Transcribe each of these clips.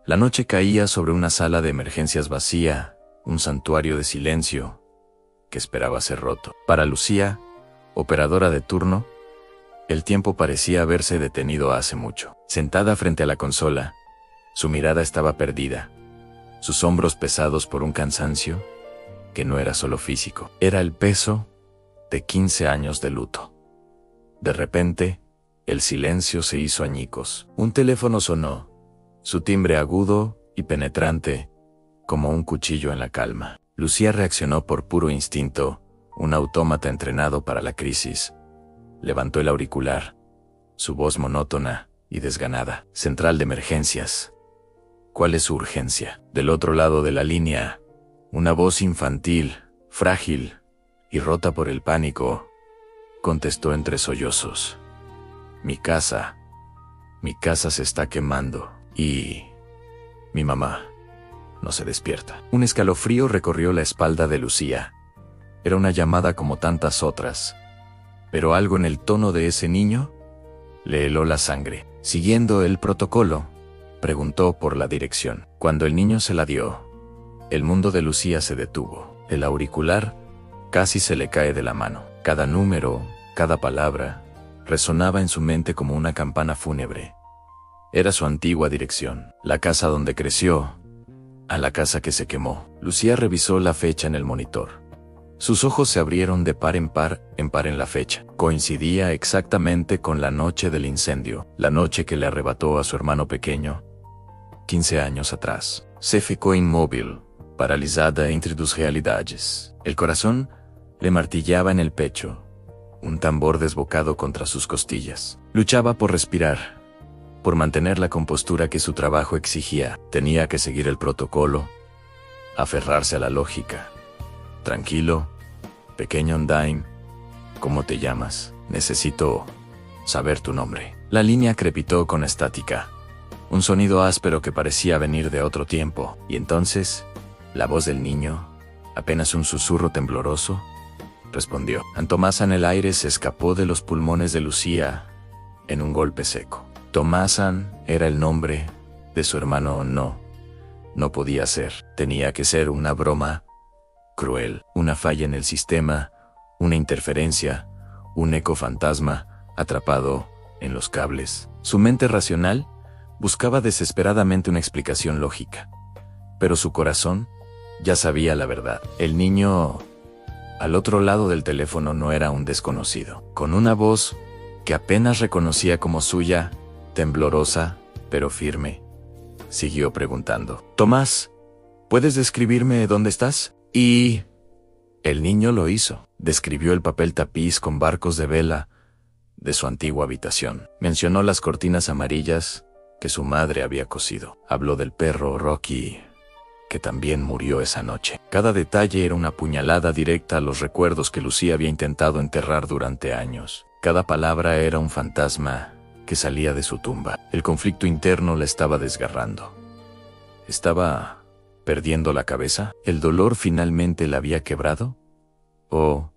La noche caía sobre una sala de emergencias vacía, un santuario de silencio que esperaba ser roto. Para Lucía, operadora de turno, el tiempo parecía haberse detenido hace mucho. Sentada frente a la consola, su mirada estaba perdida, sus hombros pesados por un cansancio que no era solo físico, era el peso de 15 años de luto. De repente, el silencio se hizo añicos. Un teléfono sonó, su timbre agudo y penetrante, como un cuchillo en la calma. Lucía reaccionó por puro instinto, un autómata entrenado para la crisis. Levantó el auricular, su voz monótona y desganada. Central de emergencias. ¿Cuál es su urgencia? Del otro lado de la línea, una voz infantil, frágil y rota por el pánico, contestó entre sollozos. Mi casa se está quemando y mi mamá no se despierta. Un escalofrío recorrió la espalda de Lucía. Era una llamada como tantas otras, pero algo en el tono de ese niño le heló la sangre. Siguiendo el protocolo, preguntó por la dirección. Cuando el niño se la dio, el mundo de Lucía se detuvo. El auricular casi se le cae de la mano. Cada número, cada palabra, resonaba en su mente como una campana fúnebre. Era su antigua dirección, la casa donde creció, a la casa que se quemó. Lucía revisó la fecha en el monitor. Sus ojos se abrieron de par en la fecha. Coincidía exactamente con la noche del incendio, la noche que le arrebató a su hermano pequeño, 15 años atrás. Se ficou inmóvil, paralisada entre dos realidades. El corazón le martillaba en el pecho, un tambor desbocado contra sus costillas. Luchaba por respirar, por mantener la compostura que su trabajo exigía. Tenía que seguir el protocolo, aferrarse a la lógica. Tranquilo, pequeño Undyne, ¿cómo te llamas? Necesito saber tu nombre. La línea crepitó con estática, un sonido áspero que parecía venir de otro tiempo, y entonces, la voz del niño, apenas un susurro tembloroso, respondió. Antomasan, el aire se escapó de los pulmones de Lucía en un golpe seco. Tomasan era el nombre de su hermano. No podía ser. Tenía que ser una broma cruel, una falla en el sistema, una interferencia, un eco fantasma atrapado en los cables. Su mente racional buscaba desesperadamente una explicación lógica, pero su corazón ya sabía la verdad. El niño al otro lado del teléfono no era un desconocido. Con una voz que apenas reconocía como suya, temblorosa, pero firme, siguió preguntando. Tomás, ¿puedes describirme dónde estás? Y el niño lo hizo. Describió el papel tapiz con barcos de vela de su antigua habitación. Mencionó las cortinas amarillas que su madre había cosido. Habló del perro Rocky, que también murió esa noche. Cada detalle era una puñalada directa a los recuerdos que Lucía había intentado enterrar durante años. Cada palabra era un fantasma que salía de su tumba. El conflicto interno la estaba desgarrando. ¿Estaba perdiendo la cabeza? ¿El dolor finalmente la había quebrado? ¿O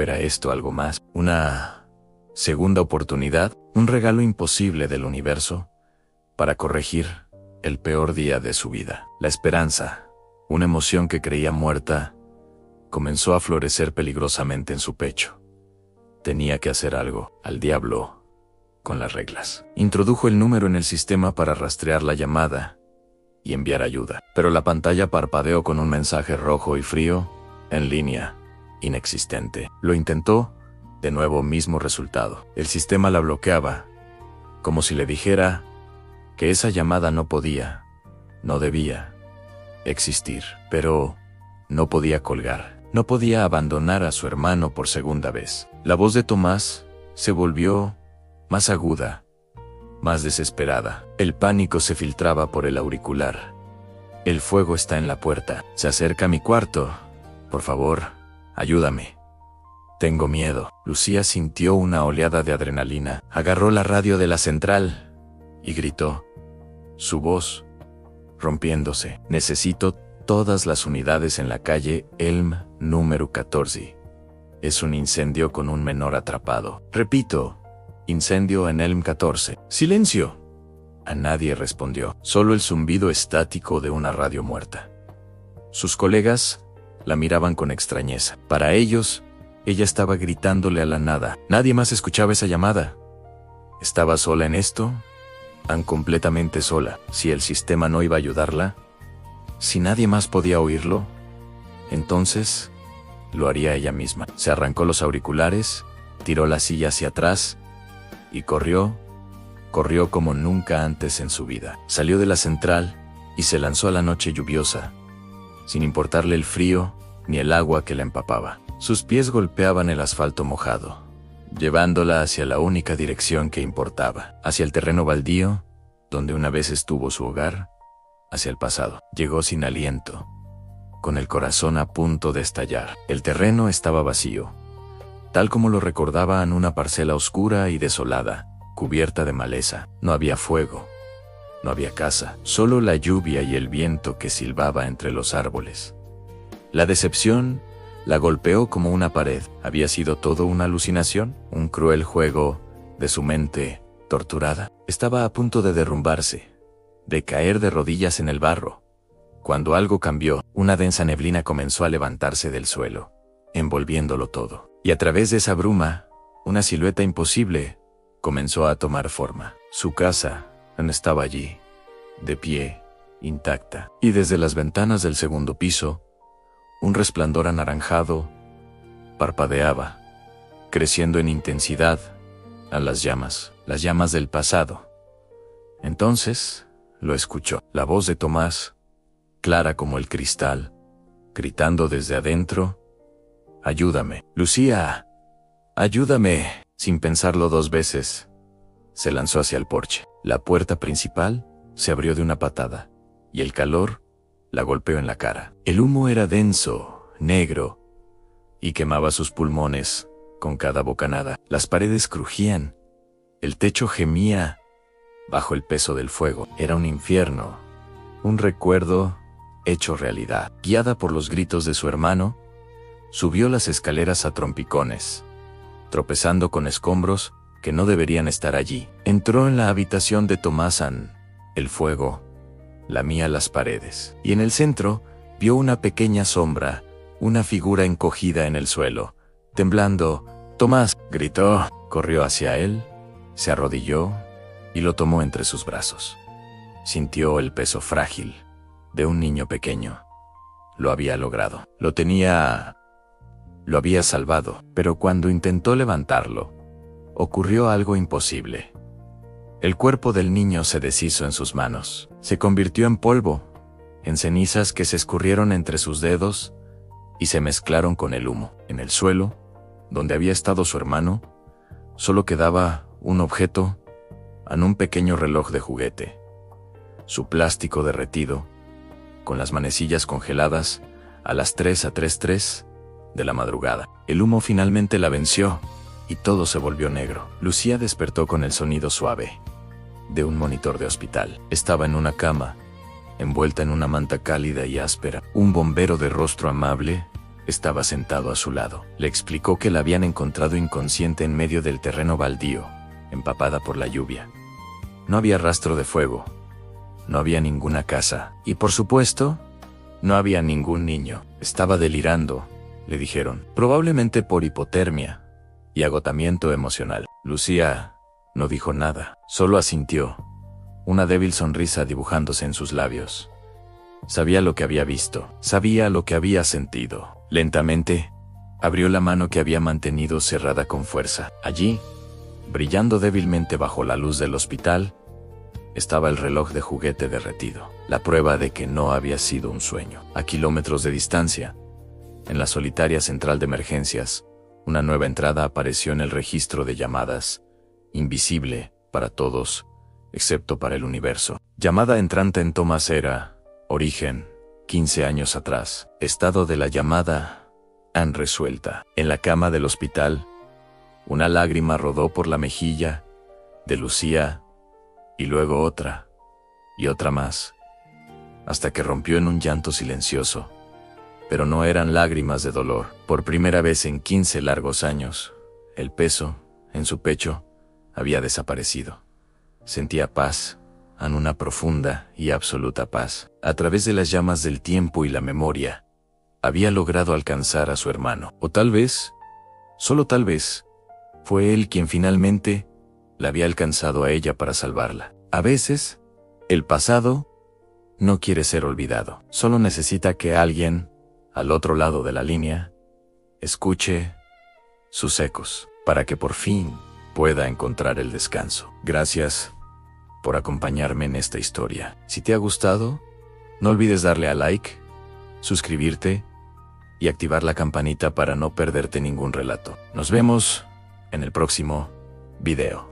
era esto algo más? ¿Una segunda oportunidad? ¿Un regalo imposible del universo para corregir el peor día de su vida? La esperanza, una emoción que creía muerta, comenzó a florecer peligrosamente en su pecho. Tenía que hacer algo. Al diablo con las reglas. Introdujo el número en el sistema para rastrear la llamada y enviar ayuda, pero la pantalla parpadeó con un mensaje rojo y frío, en línea, inexistente. Lo intentó, de nuevo mismo resultado. El sistema la bloqueaba, como si le dijera que esa llamada no podía, no debía existir, pero no podía colgar. No podía abandonar a su hermano por segunda vez. La voz de Tomás se volvió más aguda, más desesperada. El pánico se filtraba por el auricular. El fuego está en la puerta. Se acerca a mi cuarto. Por favor, ayúdame. Tengo miedo. Lucía sintió una oleada de adrenalina. Agarró la radio de la central y gritó. Su voz, rompiéndose. Necesito todas las unidades en la calle Elm número 14. Es un incendio con un menor atrapado. Repito, incendio en Elm 14. ¡Silencio! A nadie respondió, solo el zumbido estático de una radio muerta. Sus colegas la miraban con extrañeza. Para ellos, ella estaba gritándole a la nada. Nadie más escuchaba esa llamada. ¿Estaba sola en esto? Tan completamente sola. Si el sistema no iba a ayudarla, si nadie más podía oírlo, entonces lo haría ella misma. Se arrancó los auriculares, tiró la silla hacia atrás y corrió como nunca antes en su vida. Salió de la central y se lanzó a la noche lluviosa, sin importarle el frío ni el agua que la empapaba. Sus pies golpeaban el asfalto mojado, llevándola hacia la única dirección que importaba, hacia el terreno baldío, donde una vez estuvo su hogar, hacia el pasado. Llegó sin aliento, con el corazón a punto de estallar. El terreno estaba vacío, tal como lo recordaba, en una parcela oscura y desolada, cubierta de maleza. No había fuego, no había casa, solo la lluvia y el viento que silbaba entre los árboles. La decepción la golpeó como una pared. ¿Había sido todo una alucinación? ¿Un cruel juego de su mente torturada? Estaba a punto de derrumbarse, de caer de rodillas en el barro, cuando algo cambió. Una densa neblina comenzó a levantarse del suelo, envolviéndolo todo. Y a través de esa bruma, una silueta imposible comenzó a tomar forma. Su casa estaba allí, de pie, intacta. Y desde las ventanas del segundo piso, un resplandor anaranjado parpadeaba, creciendo en intensidad a las llamas del pasado. Entonces lo escuchó, la voz de Tomás, clara como el cristal, gritando desde adentro: «Ayúdame, Lucía, ayúdame». Sin pensarlo dos veces, se lanzó hacia el porche. La puerta principal se abrió de una patada, y el calor la golpeó en la cara. El humo era denso, negro, y quemaba sus pulmones con cada bocanada. Las paredes crujían, el techo gemía bajo el peso del fuego. Era un infierno, un recuerdo hecho realidad. Guiada por los gritos de su hermano, subió las escaleras a trompicones, tropezando con escombros que no deberían estar allí. Entró en la habitación de Tomásán. El fuego lamía las paredes, y en el centro vio una pequeña sombra, una figura encogida en el suelo, temblando. «Tomás», gritó. Corrió hacia él, se arrodilló y lo tomó entre sus brazos. Sintió el peso frágil de un niño pequeño. Lo había logrado. Lo había salvado, pero cuando intentó levantarlo, ocurrió algo imposible. El cuerpo del niño se deshizo en sus manos. Se convirtió en polvo, en cenizas que se escurrieron entre sus dedos y se mezclaron con el humo. En el suelo, donde había estado su hermano, solo quedaba un objeto, un pequeño reloj de juguete. Su plástico derretido, con las manecillas congeladas, a las 3:03 de la madrugada. El humo finalmente la venció, y todo se volvió negro. Lucía despertó con el sonido suave de un monitor de hospital. Estaba en una cama, envuelta en una manta cálida y áspera. Un bombero de rostro amable estaba sentado a su lado. Le explicó que la habían encontrado inconsciente en medio del terreno baldío, empapada por la lluvia. No había rastro de fuego, no había ninguna casa, y por supuesto, no había ningún niño. Estaba delirando, le dijeron, probablemente por hipotermia y agotamiento emocional. Lucía no dijo nada, solo asintió, una débil sonrisa dibujándose en sus labios. Sabía lo que había visto, sabía lo que había sentido. Lentamente, abrió la mano que había mantenido cerrada con fuerza. Allí, brillando débilmente bajo la luz del hospital, estaba el reloj de juguete derretido, la prueba de que no había sido un sueño. A kilómetros de distancia, en la solitaria central de emergencias, una nueva entrada apareció en el registro de llamadas, invisible para todos, excepto para el universo. Llamada entrante en Tomás era, origen, 15 años atrás. Estado de la llamada, han resuelta. En la cama del hospital, una lágrima rodó por la mejilla de Lucía, y luego otra, y otra más, hasta que rompió en un llanto silencioso. Pero no eran lágrimas de dolor. Por primera vez en 15 largos años, el peso en su pecho había desaparecido. Sentía paz, en una profunda y absoluta paz. A través de las llamas del tiempo y la memoria, había logrado alcanzar a su hermano. O tal vez, solo tal vez, fue él quien finalmente la había alcanzado a ella para salvarla. A veces, el pasado no quiere ser olvidado. Solo necesita que alguien, al otro lado de la línea, escuche sus ecos, para que por fin pueda encontrar el descanso. Gracias por acompañarme en esta historia. Si te ha gustado, no olvides darle a like, suscribirte y activar la campanita para no perderte ningún relato. Nos vemos en el próximo video.